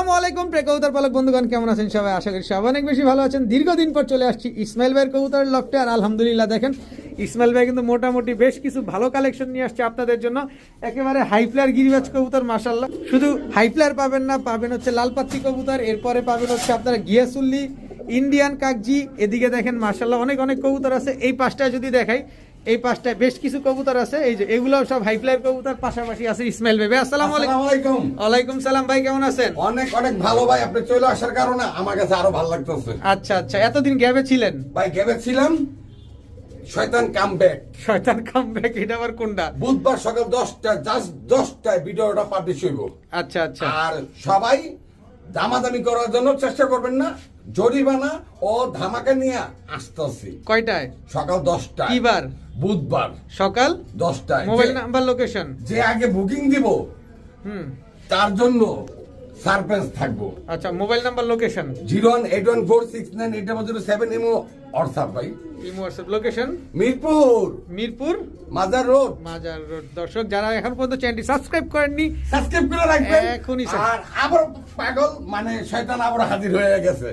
আসসালামু আলাইকুম প্রিয় কবুতর পালক বন্ধুগণ, কেমন আছেন সবাই? আশা করি সবাই অনেক বেশি ভালো আছেন। দীর্ঘদিন পর চলে আসছি ইসমাইল ভাইয়ের কবুতরের লফটে, আর আলহামদুলিল্লাহ দেখেন ইসমাইল ভাই কিন্তু মোটামুটি বেশ কিছু ভালো কালেকশন নিয়ে আসছে আপনাদের জন্য। একেবারে হাই প্লেয়ার গিরিবাজ কবুতর, মাশাআল্লাহ। শুধু হাই প্লেয়ার পাবেন না, পাবেন হচ্ছে লালপাত্তি কবুতর, এরপরে পাবেন হচ্ছে আপনারা গিয়াসুল্লি, ইন্ডিয়ান কাকজি। এদিকে দেখেন মাশাআল্লাহ অনেক অনেক কবুতর আছে। এই পাশটায় যদি দেখাই, এই পাশটায় বেশ কিছু কবুতর আছে, এই যে এগুলো সব হাই ফ্লায়ার কবুতর। পাশাপাশি আছে ইসমাইল ভাই। আসসালামু আলাইকুম। ওয়ালাইকুম সালাম ভাই, কেমন আছেন? অনেক অনেক ভালো ভাই, আপনি চলে আসার কারণে আমার কাছে আরো ভালো লাগতেছে। আচ্ছা আচ্ছা, এতদিন গ্যাপে ছিলেন ভাই গ্যাপে ছিলাম, শয়তান কামব্যাক। শয়তান কামব্যাক, এটা আবার কোনটা? বুধবার সকাল 10টায় ভিডিওটা পাবলিশ হইব। আচ্ছা আচ্ছা। আর সবাই দামাদামি করার জন্য চেষ্টা করবেন না, জরিমানা ও ধামাকা নিয়ে আসতেছি। কয়টায়? সকাল 10টায়। কি বার? বুধবার সকাল 10টায়। Mobile number, location. যে আগে বুকিং দিব তার জন্য সারপ্রাইজ থাকবো। আচ্ছা, mobile number, location. 081469807 Imo WhatsApp ভাই। Imo WhatsApp, location Mirpur Mirpur Mazar road. দর্শক যারা এখন পর্যন্ত চ্যানেলটি সাবস্ক্রাইব করেননি, সাবস্ক্রাইব করে রাখবেন। এখনই আর আবার পাগল মানে শয়তান আবার হাজির হয়ে গেছে।